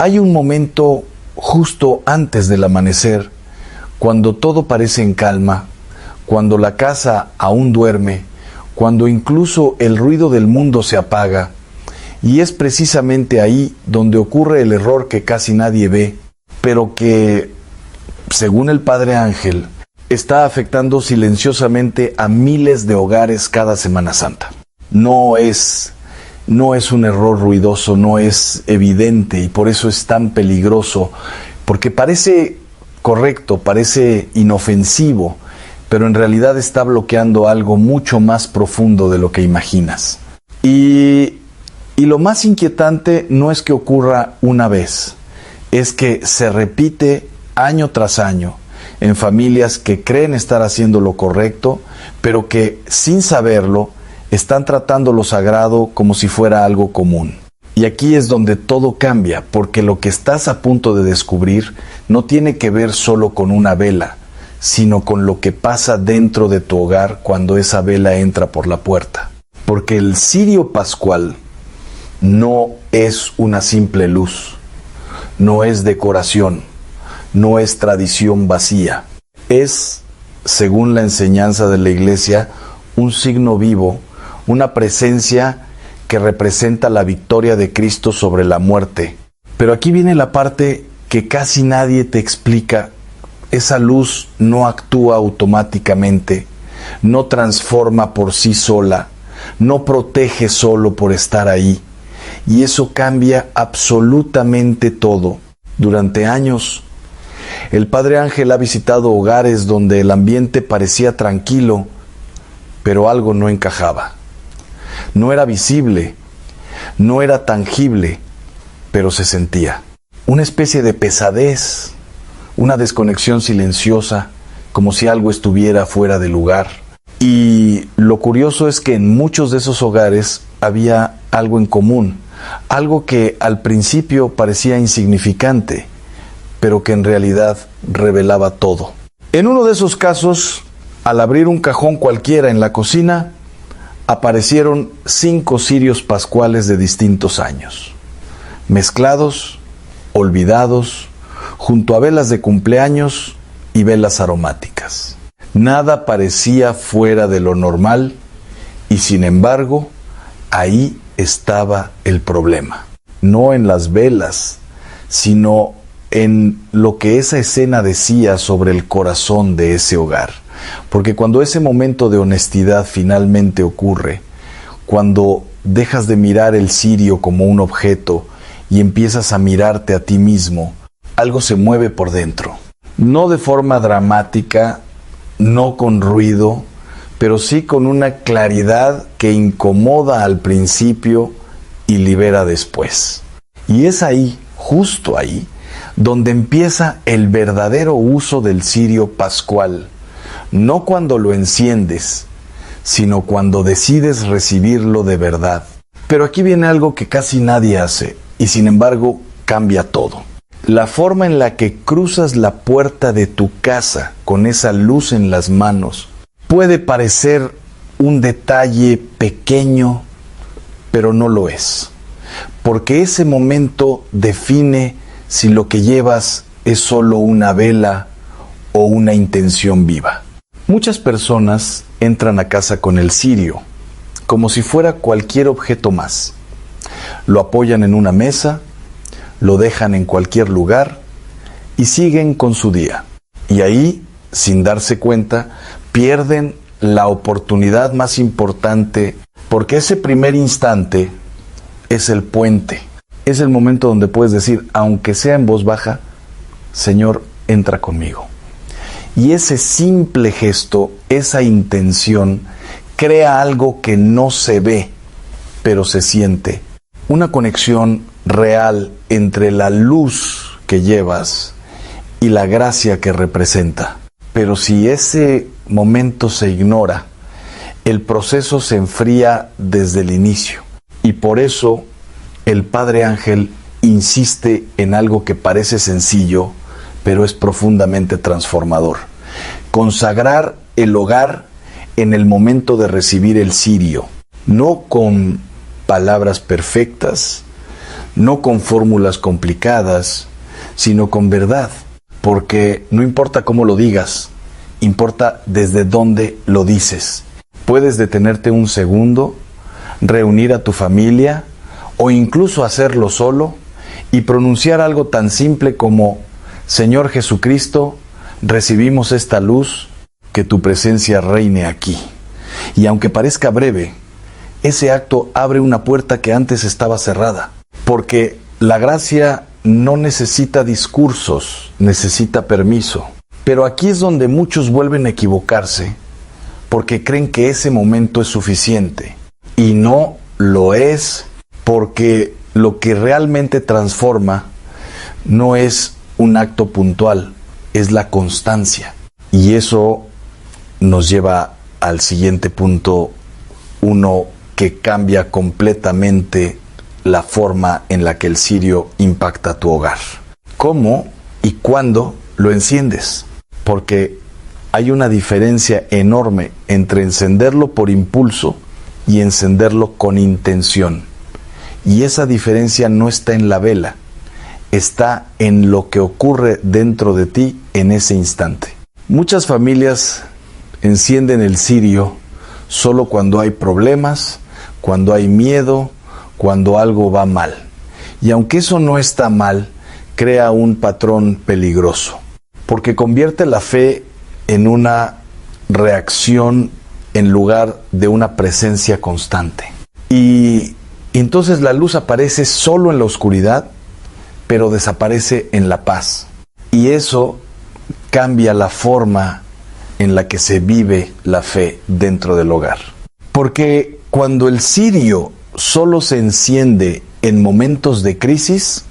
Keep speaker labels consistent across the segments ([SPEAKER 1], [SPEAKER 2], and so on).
[SPEAKER 1] Hay un momento justo antes del amanecer, cuando todo parece en calma, cuando la casa aún duerme, cuando incluso el ruido del mundo se apaga, y es precisamente ahí donde ocurre el error que casi nadie ve, pero que, según el Padre Ángel, está afectando silenciosamente a miles de hogares cada Semana Santa. No es un error ruidoso, no es evidente, y por eso es tan peligroso, porque parece correcto, parece inofensivo, pero en realidad está bloqueando algo mucho más profundo de lo que imaginas. Y lo más inquietante no es que ocurra una vez, es que se repite año tras año en familias que creen estar haciendo lo correcto, pero que sin saberlo están tratando lo sagrado como si fuera algo común. Y aquí es donde todo cambia, porque lo que estás a punto de descubrir no tiene que ver solo con una vela, sino con lo que pasa dentro de tu hogar cuando esa vela entra por la puerta. Porque el cirio pascual no es una simple luz, no es decoración, no es tradición vacía. Es, según la enseñanza de la Iglesia, un signo vivo, una presencia que representa la victoria de Cristo sobre la muerte. Pero aquí viene la parte que casi nadie te explica. Esa luz no actúa automáticamente, no transforma por sí sola, no protege solo por estar ahí. Y eso cambia absolutamente todo. Durante años, el Padre Ángel ha visitado hogares donde el ambiente parecía tranquilo, pero algo no encajaba. No era visible, no era tangible, pero se sentía. Una especie de pesadez, una desconexión silenciosa, como si algo estuviera fuera de lugar. Y lo curioso es que en muchos de esos hogares había algo en común, algo que al principio parecía insignificante, pero que en realidad revelaba todo. En uno de esos casos, al abrir un cajón cualquiera en la cocina, aparecieron 5 cirios pascuales de distintos años, mezclados, olvidados, junto a velas de cumpleaños y velas aromáticas. Nada parecía fuera de lo normal y, sin embargo, ahí estaba el problema. No en las velas, sino en lo que esa escena decía sobre el corazón de ese hogar. Porque cuando ese momento de honestidad finalmente ocurre, cuando dejas de mirar el cirio como un objeto y empiezas a mirarte a ti mismo, algo se mueve por dentro. No de forma dramática, no con ruido, pero sí con una claridad que incomoda al principio y libera después. Y es ahí, justo ahí, donde empieza el verdadero uso del cirio pascual. No cuando lo enciendes, sino cuando decides recibirlo de verdad. Pero aquí viene algo que casi nadie hace, y sin embargo cambia todo. La forma en la que cruzas la puerta de tu casa con esa luz en las manos puede parecer un detalle pequeño, pero no lo es. Porque ese momento define si lo que llevas es solo una vela o una intención viva. Muchas personas entran a casa con el cirio, como si fuera cualquier objeto más. Lo apoyan en una mesa, lo dejan en cualquier lugar y siguen con su día. Y ahí, sin darse cuenta, pierden la oportunidad más importante, porque ese primer instante es el puente. Es el momento donde puedes decir, aunque sea en voz baja, Señor, entra conmigo. Y ese simple gesto, esa intención, crea algo que no se ve, pero se siente. Una conexión real entre la luz que llevas y la gracia que representa. Pero si ese momento se ignora, el proceso se enfría desde el inicio. Y por eso el Padre Ángel insiste en algo que parece sencillo, pero es profundamente transformador. Consagrar el hogar en el momento de recibir el cirio, no con palabras perfectas, no con fórmulas complicadas, sino con verdad, porque no importa cómo lo digas, importa desde dónde lo dices. Puedes detenerte un segundo, reunir a tu familia o incluso hacerlo solo y pronunciar algo tan simple como: Señor Jesucristo, recibimos esta luz, que tu presencia reine aquí. Y aunque parezca breve, ese acto abre una puerta que antes estaba cerrada, porque la gracia no necesita discursos, necesita permiso. Pero aquí es donde muchos vuelven a equivocarse, porque creen que ese momento es suficiente. Y no lo es, porque lo que realmente transforma no es un acto puntual, es la constancia. Y eso nos lleva al siguiente punto, uno que cambia completamente la forma en la que el cirio impacta tu hogar. ¿Cómo y cuándo lo enciendes? Porque hay una diferencia enorme entre encenderlo por impulso y encenderlo con intención. Y esa diferencia no está en la vela, está en lo que ocurre dentro de ti en ese instante. Muchas familias encienden el cirio solo cuando hay problemas, cuando hay miedo, cuando algo va mal. Y aunque eso no está mal, crea un patrón peligroso, porque convierte la fe en una reacción en lugar de una presencia constante. Y entonces la luz aparece solo en la oscuridad, pero desaparece en la paz. Y eso cambia la forma en la que se vive la fe dentro del hogar. Porque cuando el cirio solo se enciende en momentos de crisis,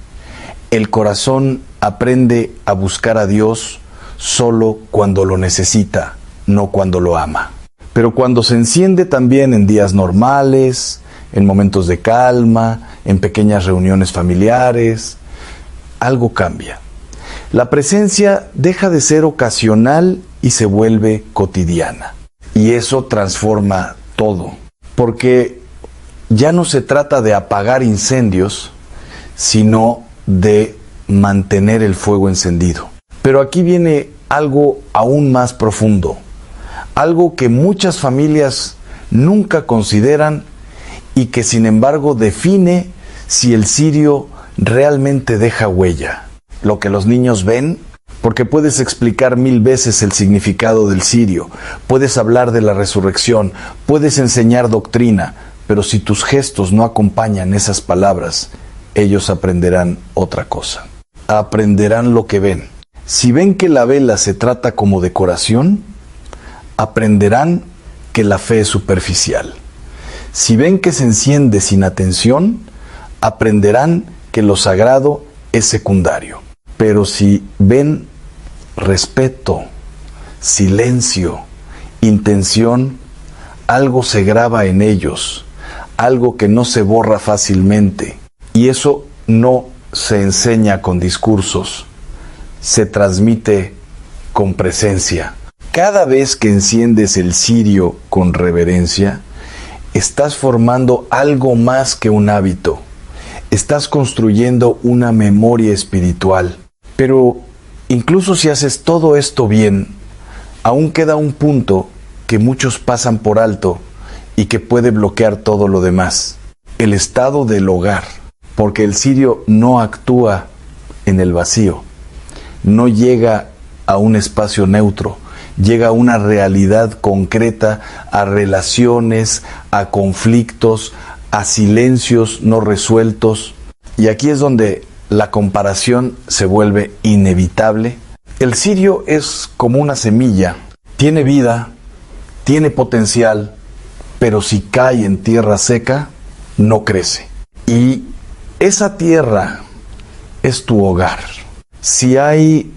[SPEAKER 1] el corazón aprende a buscar a Dios solo cuando lo necesita, no cuando lo ama. Pero cuando se enciende también en días normales, en momentos de calma, en pequeñas reuniones familiares, algo cambia. La presencia deja de ser ocasional y se vuelve cotidiana. Y eso transforma todo, porque ya no se trata de apagar incendios, sino de mantener el fuego encendido. Pero aquí viene algo aún más profundo, algo que muchas familias nunca consideran y que sin embargo define si el cirio realmente deja huella. Lo que los niños ven, porque puedes explicar 1000 veces el significado del cirio, puedes hablar de la resurrección, puedes enseñar doctrina, pero si tus gestos no acompañan esas palabras, ellos aprenderán otra cosa. Aprenderán lo que ven. Si ven que la vela se trata como decoración, aprenderán que la fe es superficial. Si ven que se enciende sin atención, aprenderán que lo sagrado es secundario. Pero si ven respeto, silencio, intención, algo se graba en ellos, algo que no se borra fácilmente. Y eso no se enseña con discursos, se transmite con presencia. Cada vez que enciendes el cirio con reverencia, estás formando algo más que un hábito. Estás construyendo una memoria espiritual. Pero incluso si haces todo esto bien, aún queda un punto que muchos pasan por alto y que puede bloquear todo lo demás. El estado del hogar. Porque el cirio no actúa en el vacío. No llega a un espacio neutro. Llega a una realidad concreta, a relaciones, a conflictos, a silencios no resueltos. Y aquí es donde la comparación se vuelve inevitable. El cirio es como una semilla. Tiene vida, tiene potencial, pero si cae en tierra seca, no crece. Y esa tierra es tu hogar. Si hay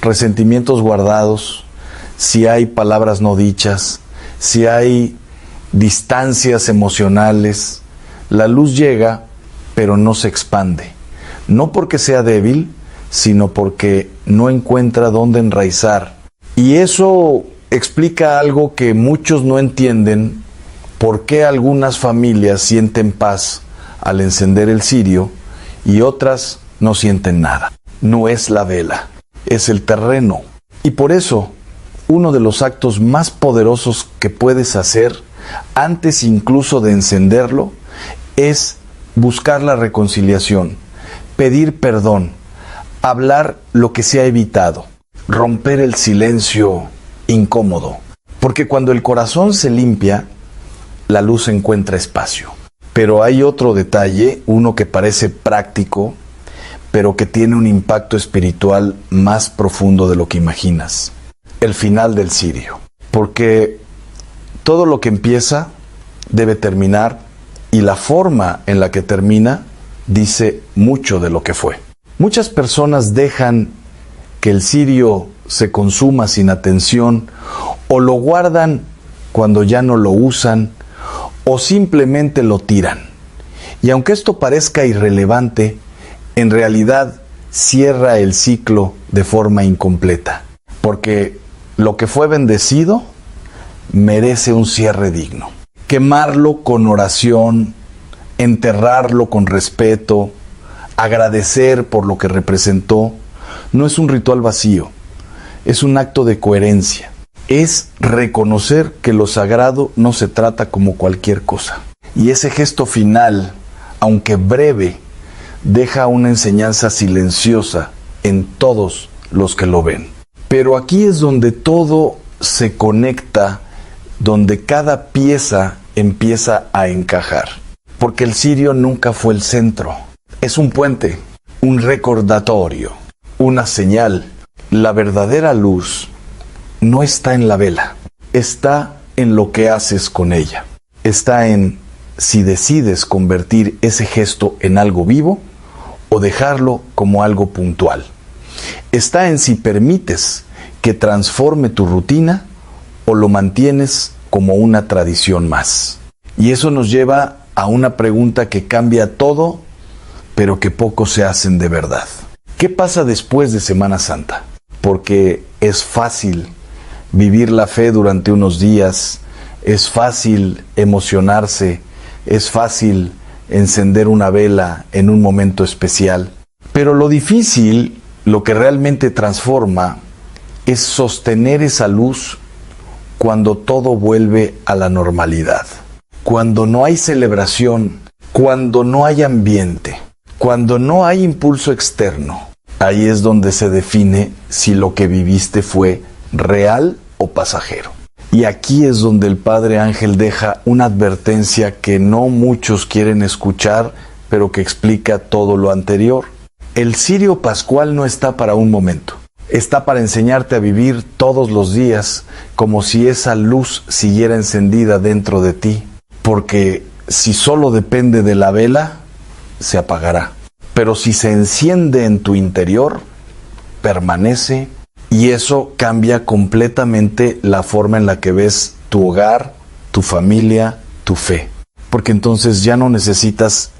[SPEAKER 1] resentimientos guardados, si hay palabras no dichas, si hay distancias emocionales, la luz llega, pero no se expande. No porque sea débil, sino porque no encuentra dónde enraizar. Y eso explica algo que muchos no entienden, por qué algunas familias sienten paz al encender el cirio y otras no sienten nada. No es la vela, es el terreno. Y por eso, uno de los actos más poderosos que puedes hacer, antes incluso de encenderlo, es buscar la reconciliación, pedir perdón, hablar lo que se ha evitado, romper el silencio incómodo. Porque cuando el corazón se limpia, la luz encuentra espacio. Pero hay otro detalle, uno que parece práctico, pero que tiene un impacto espiritual más profundo de lo que imaginas. El final del cirio. Porque todo lo que empieza debe terminar, y la forma en la que termina dice mucho de lo que fue. Muchas personas dejan que el cirio se consuma sin atención, o lo guardan cuando ya no lo usan, o simplemente lo tiran. Y aunque esto parezca irrelevante, en realidad cierra el ciclo de forma incompleta, porque lo que fue bendecido merece un cierre digno. Quemarlo con oración, enterrarlo con respeto, agradecer por lo que representó, no es un ritual vacío, es un acto de coherencia. Es reconocer que lo sagrado no se trata como cualquier cosa. Y ese gesto final, aunque breve, deja una enseñanza silenciosa en todos los que lo ven. Pero aquí es donde todo se conecta, donde cada pieza empieza a encajar. Porque el cirio nunca fue el centro. Es un puente, un recordatorio, una señal. La verdadera luz no está en la vela, está en lo que haces con ella. Está en si decides convertir ese gesto en algo vivo o dejarlo como algo puntual. Está en si permites que transforme tu rutina o lo mantienes como una tradición más. Y eso nos lleva a una pregunta que cambia todo, pero que pocos se hacen de verdad. ¿Qué pasa después de Semana Santa? Porque es fácil vivir la fe durante unos días, es fácil emocionarse, es fácil encender una vela en un momento especial. Pero lo difícil, lo que realmente transforma, es sostener esa luz cuando todo vuelve a la normalidad. Cuando no hay celebración, cuando no hay ambiente, cuando no hay impulso externo. Ahí es donde se define si lo que viviste fue real o pasajero. Y aquí es donde el Padre Ángel deja una advertencia que no muchos quieren escuchar, pero que explica todo lo anterior. El cirio pascual no está para un momento. Está para enseñarte a vivir todos los días como si esa luz siguiera encendida dentro de ti. Porque si solo depende de la vela, se apagará. Pero si se enciende en tu interior, permanece, y eso cambia completamente la forma en la que ves tu hogar, tu familia, tu fe. Porque entonces ya no necesitas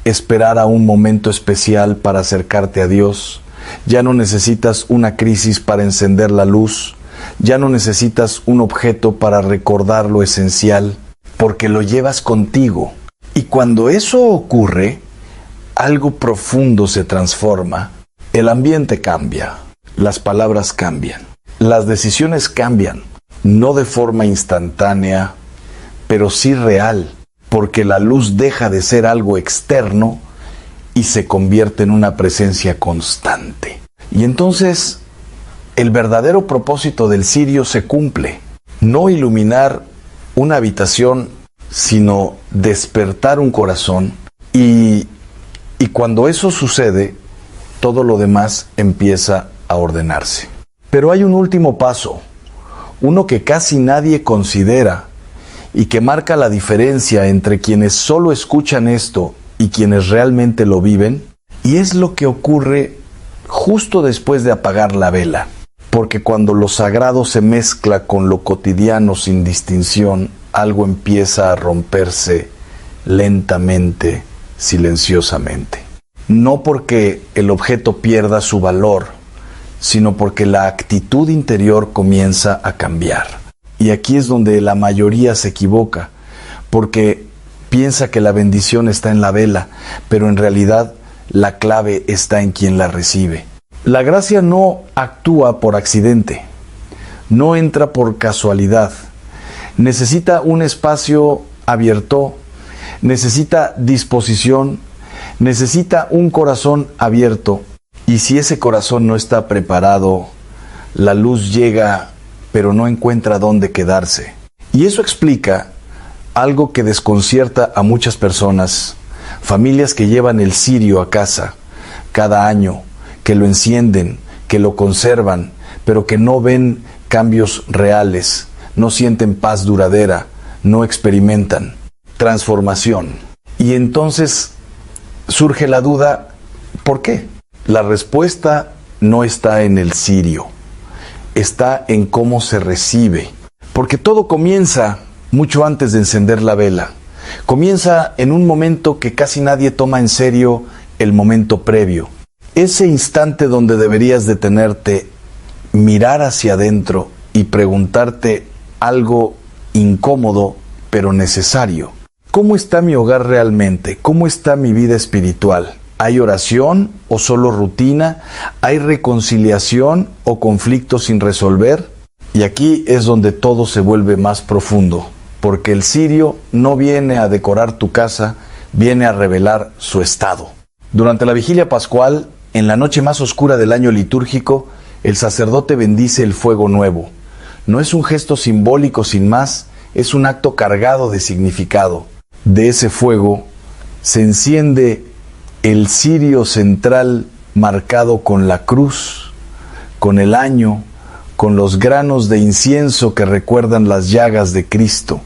[SPEAKER 1] esperar a un momento especial para acercarte a Dios. Ya no necesitas una crisis para encender la luz. Ya no necesitas un objeto para recordar lo esencial, porque lo llevas contigo. Y cuando eso ocurre, algo profundo se transforma. El ambiente cambia. Las palabras cambian, las decisiones cambian, no de forma instantánea, pero sí real, porque la luz deja de ser algo externo y se convierte en una presencia constante. Y entonces, el verdadero propósito del cirio se cumple, no iluminar una habitación, sino despertar un corazón, y cuando eso sucede, todo lo demás empieza a ordenarse. Pero hay un último paso, uno que casi nadie considera y que marca la diferencia entre quienes solo escuchan esto y quienes realmente lo viven, y es lo que ocurre justo después de apagar la vela. Porque cuando lo sagrado se mezcla con lo cotidiano sin distinción, algo empieza a romperse lentamente, silenciosamente. No porque el objeto pierda su valor, sino porque la actitud interior comienza a cambiar. Y aquí es donde la mayoría se equivoca, porque piensa que la bendición está en la vela, pero en realidad La clave está en quien la recibe. La gracia no actúa por accidente, no entra por casualidad. Necesita un espacio abierto, necesita disposición, necesita un corazón abierto. Y si ese corazón no está preparado, la luz llega, pero no encuentra dónde quedarse. Y eso explica algo que desconcierta a muchas personas, familias que llevan el cirio a casa cada año, que lo encienden, que lo conservan, pero que no ven cambios reales, no sienten paz duradera, no experimentan transformación. Y entonces surge la duda, ¿por qué? La respuesta no está en el cirio, está en cómo se recibe. Porque todo comienza mucho antes de encender la vela. Comienza en un momento que casi nadie toma en serio, el momento previo. Ese instante donde deberías detenerte, mirar hacia adentro y preguntarte algo incómodo pero necesario. ¿Cómo está mi hogar realmente? ¿Cómo está mi vida espiritual? ¿Hay oración o solo rutina? ¿Hay reconciliación o conflicto sin resolver? Y aquí es donde todo se vuelve más profundo, porque el cirio no viene a decorar tu casa, viene a revelar su estado. Durante la vigilia pascual, en la noche más oscura del año litúrgico, el sacerdote bendice el fuego nuevo. No es un gesto simbólico sin más, es un acto cargado de significado. De ese fuego se enciende el cirio central marcado con la cruz, con el año, con los granos de incienso que recuerdan las llagas de Cristo.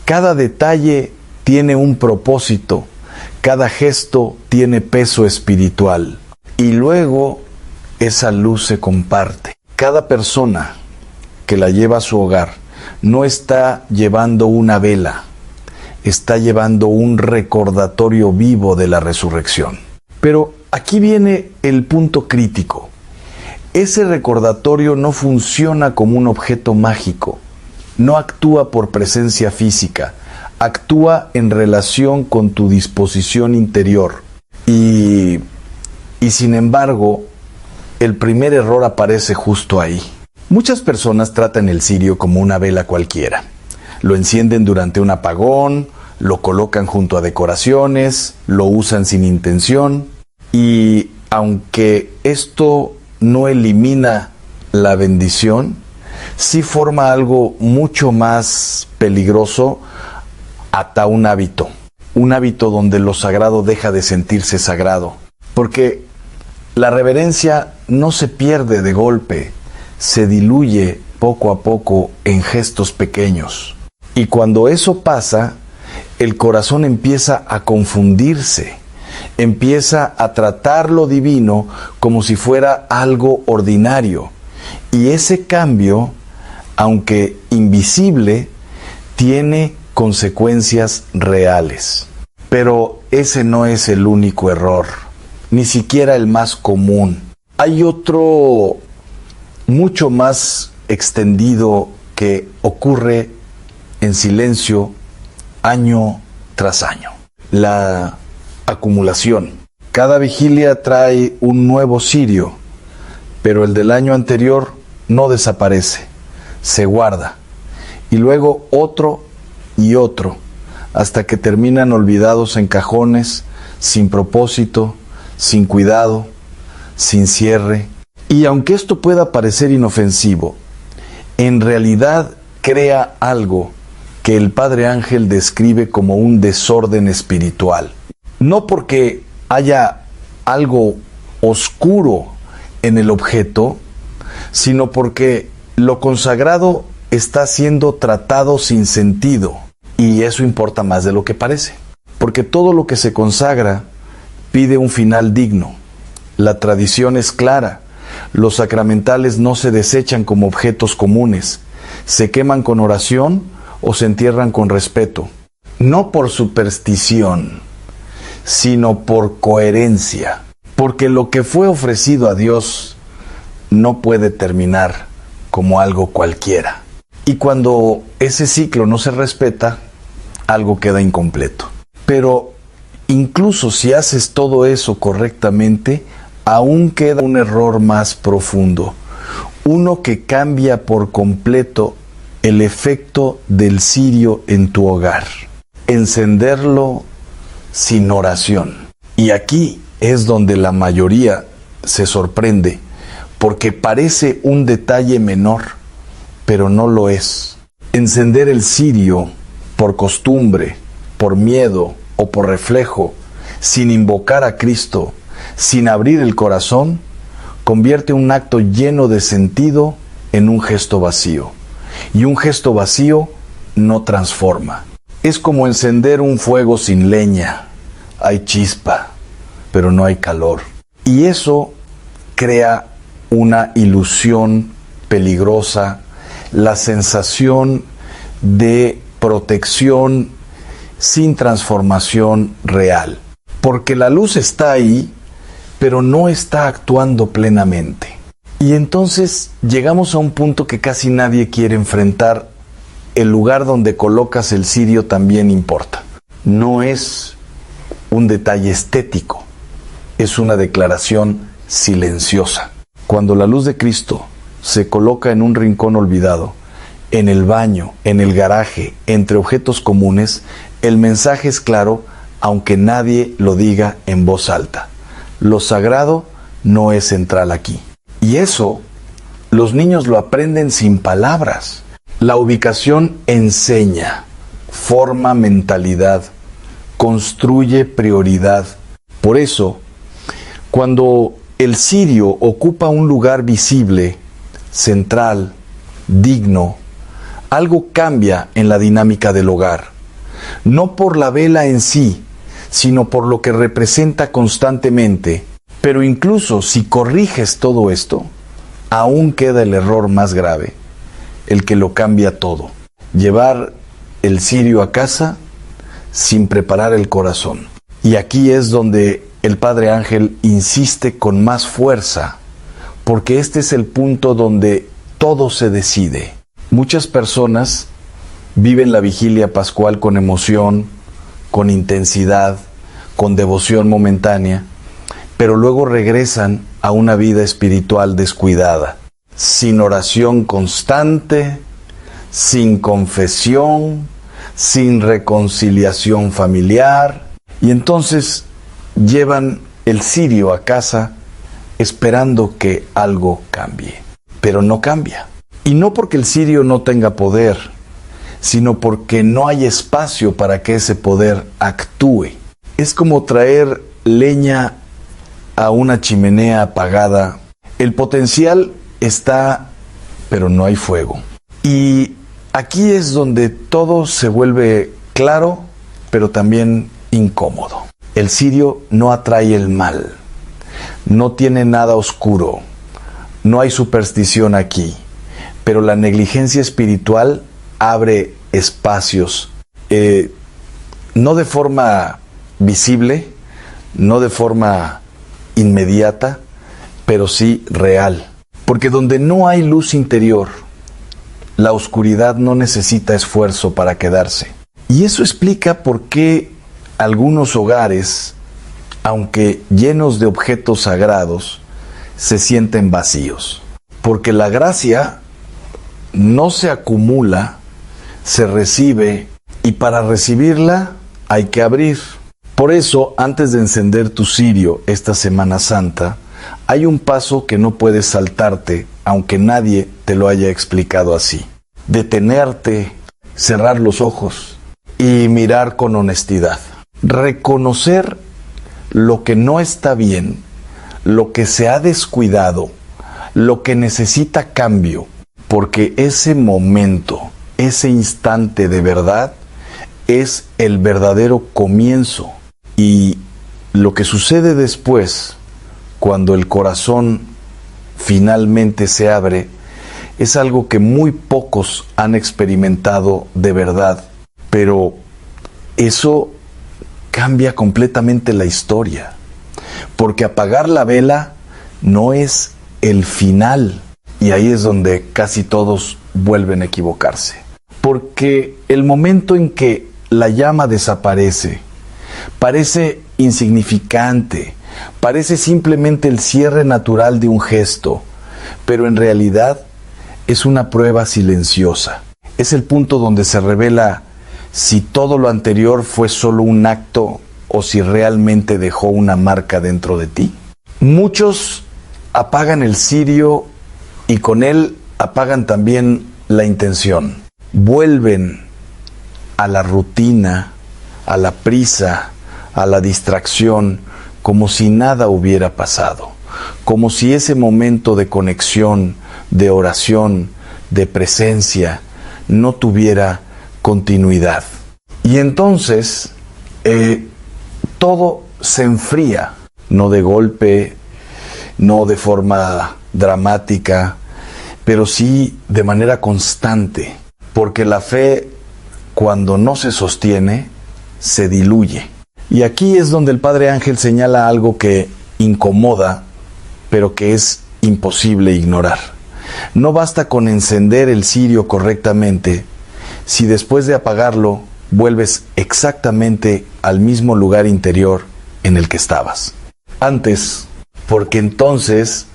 [SPEAKER 1] Cada detalle tiene un propósito, cada gesto tiene peso espiritual. Y luego esa luz se comparte. Cada persona que la lleva a su hogar no está llevando una vela, está llevando un recordatorio vivo de la resurrección. Pero aquí viene el punto crítico. Ese recordatorio no funciona como un objeto mágico, no actúa por presencia física, actúa en relación con tu disposición interior. Y sin embargo, el primer error aparece justo ahí. Muchas personas tratan el cirio como una vela cualquiera. Lo encienden durante un apagón, lo colocan junto a decoraciones, lo usan sin intención. Y aunque esto no elimina la bendición, sí forma algo mucho más peligroso, ata un hábito donde lo sagrado deja de sentirse sagrado. Porque la reverencia no se pierde de golpe, se diluye poco a poco en gestos pequeños. Y cuando eso pasa, el corazón empieza a confundirse, empieza a tratar lo divino como si fuera algo ordinario. Y ese cambio, aunque invisible, tiene consecuencias reales. Pero ese no es el único error, ni siquiera el más común. Hay otro mucho más extendido que ocurre en silencio año tras año. La acumulación. Cada vigilia trae un nuevo cirio, pero el del año anterior no desaparece, se guarda. Y luego otro y otro, hasta que terminan olvidados en cajones, sin propósito, sin cuidado, sin cierre. Y aunque esto pueda parecer inofensivo, en realidad crea algo que el Padre Ángel describe como un desorden espiritual. No porque haya algo oscuro en el objeto, sino porque lo consagrado está siendo tratado sin sentido. Y eso importa más de lo que parece. Porque todo lo que se consagra pide un final digno. La tradición es clara. Los sacramentales no se desechan como objetos comunes. Se queman con oración o se entierran con respeto. No por superstición, sino por coherencia. Porque lo que fue ofrecido a Dios no puede terminar como algo cualquiera. Y cuando ese ciclo no se respeta, algo queda incompleto. Pero incluso si haces todo eso correctamente, aún queda un error más profundo, uno que cambia por completo el efecto del cirio en tu hogar: encenderlo sin oración. Y aquí es donde la mayoría se sorprende, porque parece un detalle menor, pero no lo es. Encender el cirio por costumbre, por miedo o por reflejo, sin invocar a Cristo, sin abrir el corazón, convierte un acto lleno de sentido en un gesto vacío. Y un gesto vacío no transforma. Es como encender un fuego sin leña. Hay chispa, pero no hay calor. Y eso crea una ilusión peligrosa, la sensación de protección sin transformación real. Porque la luz está ahí, pero no está actuando plenamente. Y entonces llegamos a un punto que casi nadie quiere enfrentar. El lugar donde colocas el cirio también importa. No es un detalle estético, es una declaración silenciosa. Cuando la luz de Cristo se coloca en un rincón olvidado, en el baño, en el garaje, entre objetos comunes, el mensaje es claro, aunque nadie lo diga en voz alta. Lo sagrado no es central aquí. Y eso, los niños lo aprenden sin palabras. La ubicación enseña, forma mentalidad, construye prioridad. Por eso, cuando el cirio ocupa un lugar visible, central, digno, algo cambia en la dinámica del hogar. No por la vela en sí, sino por lo que representa constantemente. Pero incluso si corriges todo esto, aún queda el error más grave, el que lo cambia todo: llevar el cirio a casa sin preparar el corazón. Y aquí es donde el Padre Ángel insiste con más fuerza, porque este es el punto donde todo se decide. Muchas personas viven la vigilia pascual con emoción, con intensidad, con devoción momentánea, pero luego regresan a una vida espiritual descuidada, sin oración constante, sin confesión, sin reconciliación familiar, y entonces llevan el cirio a casa esperando que algo cambie, pero no cambia. Y no porque el cirio no tenga poder, sino porque no hay espacio para que ese poder actúe. Es como traer leña a una chimenea apagada. El potencial está, pero no hay fuego. Y aquí es donde todo se vuelve claro, pero también incómodo. El cirio no atrae el mal, no tiene nada oscuro, no hay superstición aquí, pero la negligencia espiritual abre espacios, no de forma visible, no de forma inmediata, pero sí real. Porque donde no hay luz interior, la oscuridad no necesita esfuerzo para quedarse. Y eso explica por qué algunos hogares, aunque llenos de objetos sagrados, se sienten vacíos. Porque la gracia no se acumula, se recibe, y para recibirla hay que abrir. Por eso, antes de encender tu cirio esta Semana Santa, hay un paso que no puedes saltarte, aunque nadie te lo haya explicado así. Detenerte, cerrar los ojos y mirar con honestidad. Reconocer lo que no está bien, lo que se ha descuidado, lo que necesita cambio, porque ese momento, ese instante de verdad, es el verdadero comienzo. Y lo que sucede después, cuando el corazón finalmente se abre, es algo que muy pocos han experimentado de verdad. Pero eso cambia completamente la historia. Porque apagar la vela no es el final. Y ahí es donde casi todos vuelven a equivocarse. Porque el momento en que la llama desaparece, parece insignificante, parece simplemente el cierre natural de un gesto, pero en realidad es una prueba silenciosa. Es el punto donde se revela si todo lo anterior fue solo un acto o si realmente dejó una marca dentro de ti. Muchos apagan el cirio y con él apagan también la intención. Vuelven a la rutina, a la prisa, a la distracción, como si nada hubiera pasado, como si ese momento de conexión, de oración, de presencia, no tuviera continuidad. Y entonces todo se enfría, no de golpe, no de forma dramática, pero sí de manera constante, porque la fe, cuando no se sostiene, se diluye. Y aquí es donde el Padre Ángel señala algo que incomoda, pero que es imposible ignorar. No basta con encender el cirio correctamente si después de apagarlo vuelves exactamente al mismo lugar interior en el que estabas antes, porque entonces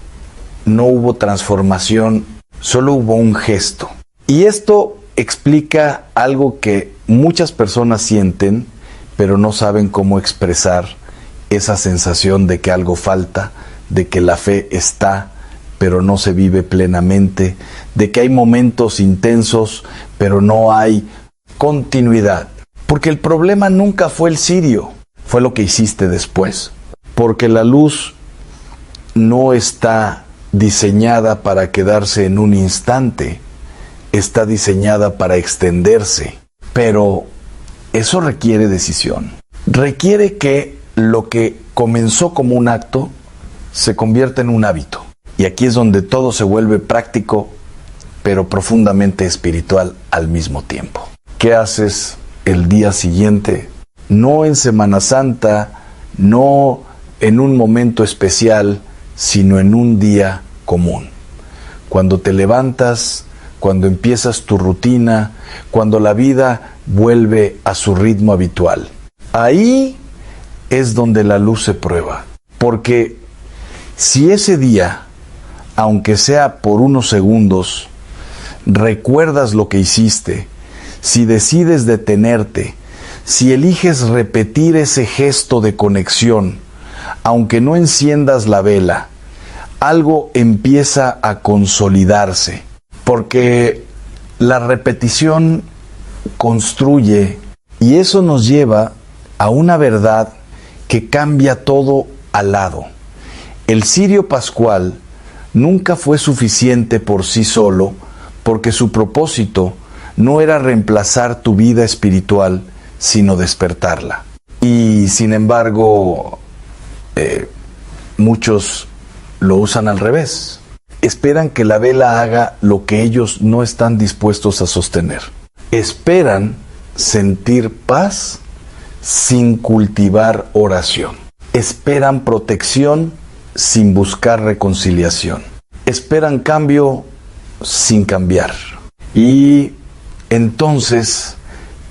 [SPEAKER 1] no hubo transformación, solo hubo un gesto. Y esto explica algo que muchas personas sienten, pero no saben cómo expresar esa sensación de que algo falta, de que la fe está, pero no se vive plenamente, de que hay momentos intensos, pero no hay continuidad. Porque el problema nunca fue el cirio, fue lo que hiciste después. Porque la luz no está diseñada para quedarse en un instante, está diseñada para extenderse. Pero eso requiere decisión. Requiere que lo que comenzó como un acto se convierta en un hábito. Y aquí es donde todo se vuelve práctico, pero profundamente espiritual al mismo tiempo. ¿Qué haces el día siguiente? No en Semana Santa, no en un momento especial, sino en un día común. Cuando te levantas, cuando empiezas tu rutina, cuando la vida vuelve a su ritmo habitual. Ahí es donde la luz se prueba. Porque si ese día, aunque sea por unos segundos, recuerdas lo que hiciste, si decides detenerte, si eliges repetir ese gesto de conexión, aunque no enciendas la vela, algo empieza a consolidarse, porque la repetición construye y eso nos lleva a una verdad que cambia todo al lado. El cirio pascual nunca fue suficiente por sí solo, porque su propósito no era reemplazar tu vida espiritual, sino despertarla. Y sin embargo, muchos lo usan al revés. Esperan que la vela haga lo que ellos no están dispuestos a sostener. Esperan sentir paz sin cultivar oración. Esperan protección sin buscar reconciliación. Esperan cambio sin cambiar. Y entonces,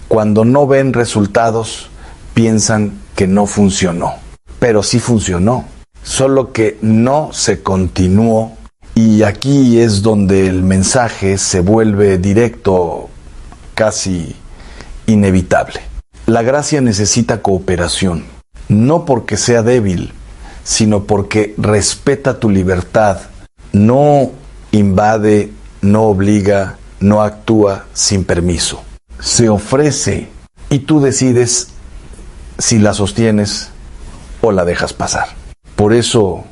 [SPEAKER 1] cuando no ven resultados, piensan que no funcionó. Pero sí funcionó, solo que no se continuó. Y aquí es donde el mensaje se vuelve directo, casi inevitable. La gracia necesita cooperación, no porque sea débil, sino porque respeta tu libertad, no invade, no obliga, no actúa sin permiso. Se ofrece y tú decides si la sostienes o la dejas pasar. Por eso,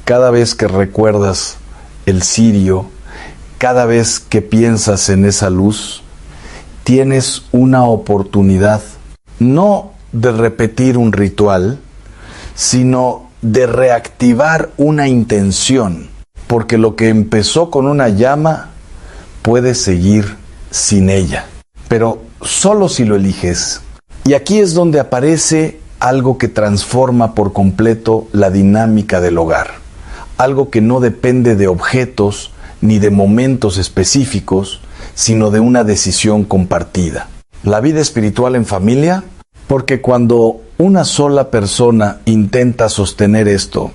[SPEAKER 1] cada vez que recuerdas el cirio, cada vez que piensas en esa luz, tienes una oportunidad no de repetir un ritual, sino de reactivar una intención, porque lo que empezó con una llama puede seguir sin ella, pero solo si lo eliges. Y aquí es donde aparece algo que transforma por completo la dinámica del hogar, algo que no depende de objetos ni de momentos específicos, sino de una decisión compartida. La vida espiritual en familia Porque cuando una sola persona intenta sostener esto,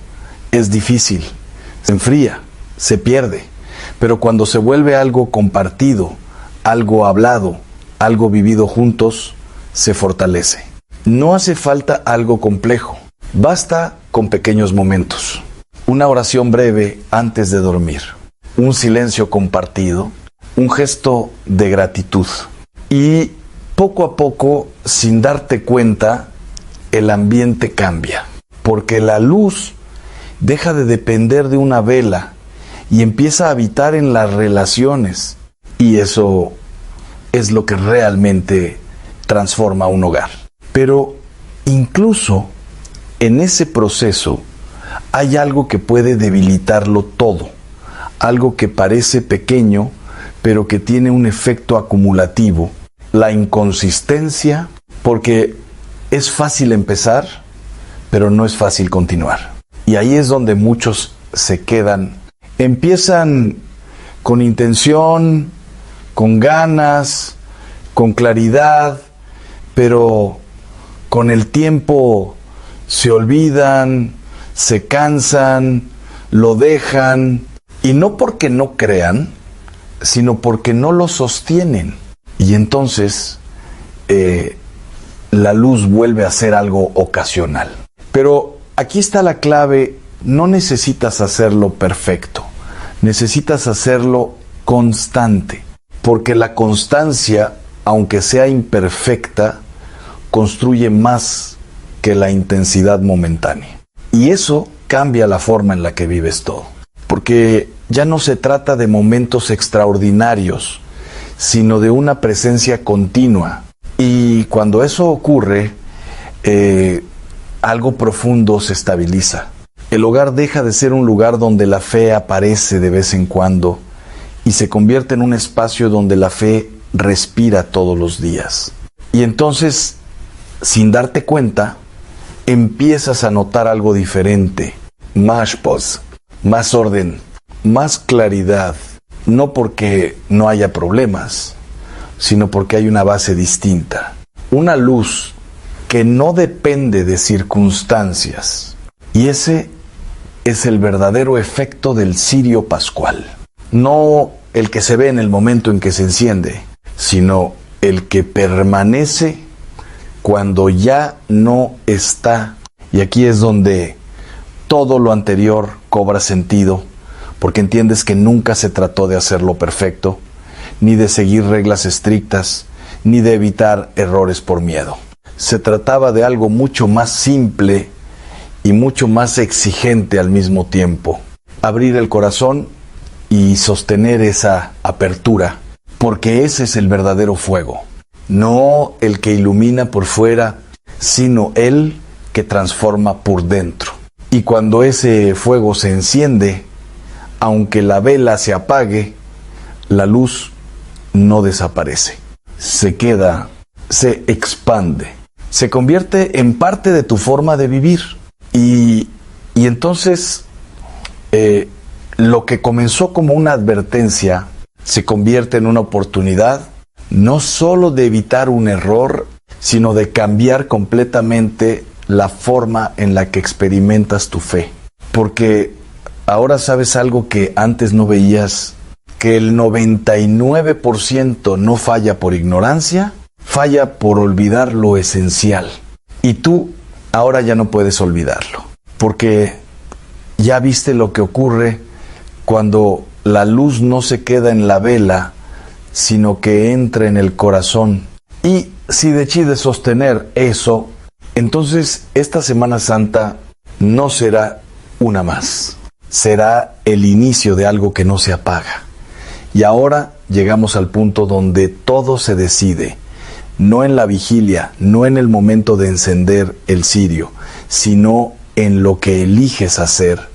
[SPEAKER 1] es difícil, se enfría, se pierde. Pero cuando se vuelve algo compartido, algo hablado, algo vivido juntos, se fortalece. No hace falta algo complejo, basta con pequeños momentos. Una oración breve antes de dormir, un silencio compartido, un gesto de gratitud. Y poco a poco, sin darte cuenta, el ambiente cambia. Porque la luz deja de depender de una vela y empieza a habitar en las relaciones. Y eso es lo que realmente transforma un hogar. Pero incluso en ese proceso hay algo que puede debilitarlo todo. Algo que parece pequeño, pero que tiene un efecto acumulativo. La inconsistencia, porque es fácil empezar, pero no es fácil continuar. Y ahí es donde muchos se quedan. Empiezan con intención, con ganas, con claridad, pero con el tiempo se olvidan, se cansan, lo dejan, y no porque no crean, sino porque no lo sostienen. Y entonces la luz vuelve a ser algo ocasional. Pero aquí está la clave: no necesitas hacerlo perfecto, necesitas hacerlo constante, porque la constancia, aunque sea imperfecta, construye más que la intensidad momentánea. Y eso cambia la forma en la que vives todo, porque ya no se trata de momentos extraordinarios, sino de una presencia continua. Y cuando eso ocurre, algo profundo se estabiliza. El hogar deja de ser un lugar donde la fe aparece de vez en cuando y se convierte en un espacio donde la fe respira todos los días. Y entonces, sin darte cuenta, empiezas a notar algo diferente. Más paz, más orden, más claridad. No porque no haya problemas, sino porque hay una base distinta. Una luz que no depende de circunstancias. Y ese es el verdadero efecto del cirio pascual. No el que se ve en el momento en que se enciende, sino el que permanece cuando ya no está. Y aquí es donde todo lo anterior cobra sentido, porque entiendes que nunca se trató de hacerlo perfecto, ni de seguir reglas estrictas, ni de evitar errores por miedo. Se trataba de algo mucho más simple y mucho más exigente al mismo tiempo. Abrir el corazón y sostener esa apertura, porque ese es el verdadero fuego. No el que ilumina por fuera, sino el que transforma por dentro. Y cuando ese fuego se enciende, aunque la vela se apague, la luz no desaparece. Se queda, se expande, se convierte en parte de tu forma de vivir. Y entonces lo que comenzó como una advertencia se convierte en una oportunidad, no solo de evitar un error, sino de cambiar completamente la forma en la que experimentas tu fe. Porque ahora sabes algo que antes no veías, que el 99% no falla por ignorancia, falla por olvidar lo esencial. Y tú ahora ya no puedes olvidarlo, porque ya viste lo que ocurre cuando la luz no se queda en la vela, sino que entra en el corazón. Y si decides sostener eso, entonces esta Semana Santa no será una más, será el inicio de algo que no se apaga. Y ahora llegamos al punto donde todo se decide, no en la vigilia, no en el momento de encender el cirio, sino en lo que eliges hacer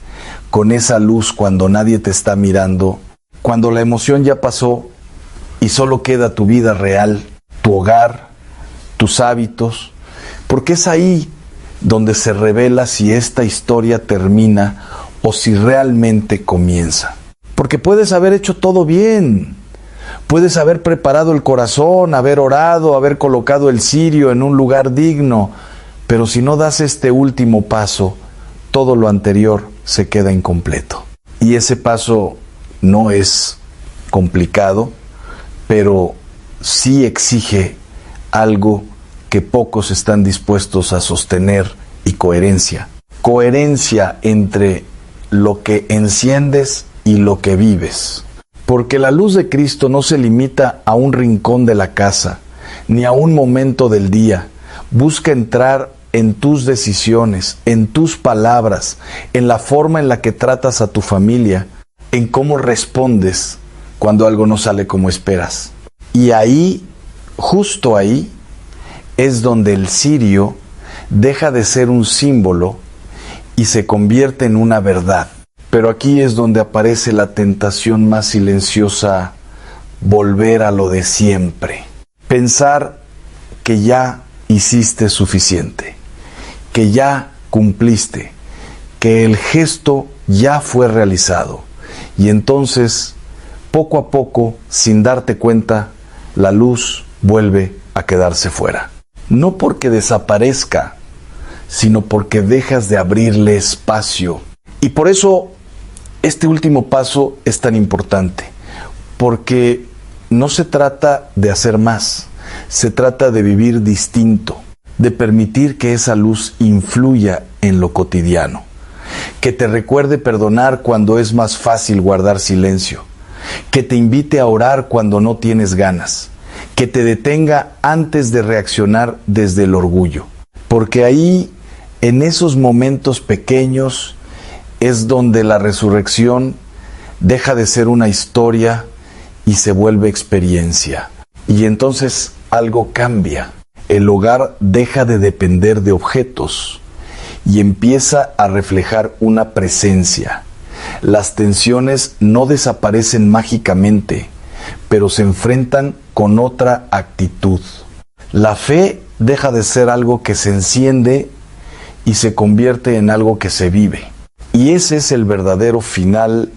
[SPEAKER 1] con esa luz cuando nadie te está mirando, cuando la emoción ya pasó y solo queda tu vida real, tu hogar, tus hábitos, porque es ahí donde se revela si esta historia termina o si realmente comienza. Porque puedes haber hecho todo bien, Puedes haber preparado el corazón, haber orado, haber colocado el cirio en un lugar digno, pero si no das este último paso, todo lo anterior se queda incompleto. Y ese paso no es complicado, pero sí exige algo que pocos están dispuestos a sostener, y coherencia. Coherencia entre lo que enciendes y lo que vives. Porque la luz de Cristo no se limita a un rincón de la casa, ni a un momento del día. Busca entrar en tus decisiones, en tus palabras, en la forma en la que tratas a tu familia, en cómo respondes cuando algo no sale como esperas. Y ahí, justo ahí, es donde el cirio deja de ser un símbolo y se convierte en una verdad. Pero aquí es donde aparece la tentación más silenciosa: volver a lo de siempre. Pensar que ya hiciste suficiente, que ya cumpliste, que el gesto ya fue realizado. Y entonces, poco a poco, sin darte cuenta, la luz vuelve a quedarse fuera. No porque desaparezca, sino porque dejas de abrirle espacio. Y por eso este último paso es tan importante, porque no se trata de hacer más, se trata de vivir distinto, de permitir que esa luz influya en lo cotidiano, que te recuerde perdonar cuando es más fácil guardar silencio, que te invite a orar cuando no tienes ganas, que te detenga antes de reaccionar desde el orgullo, porque ahí, en esos momentos pequeños, es donde la resurrección deja de ser una historia y se vuelve experiencia. Y entonces algo cambia. El hogar deja de depender de objetos y empieza a reflejar una presencia. Las tensiones no desaparecen mágicamente, pero se enfrentan con otra actitud. La fe deja de ser algo que se enciende y se convierte en algo que se vive. Y ese es el verdadero final,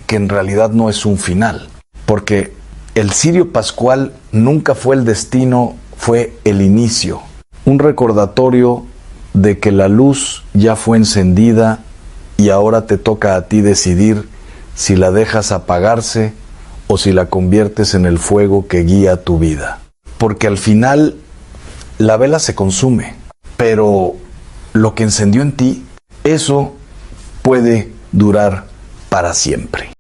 [SPEAKER 1] que en realidad no es un final, porque el cirio pascual nunca fue el destino, fue el inicio. Un recordatorio de que la luz ya fue encendida y ahora te toca a ti decidir si la dejas apagarse o si la conviertes en el fuego que guía tu vida. Porque al final la vela se consume, pero lo que encendió en ti, eso puede durar para siempre.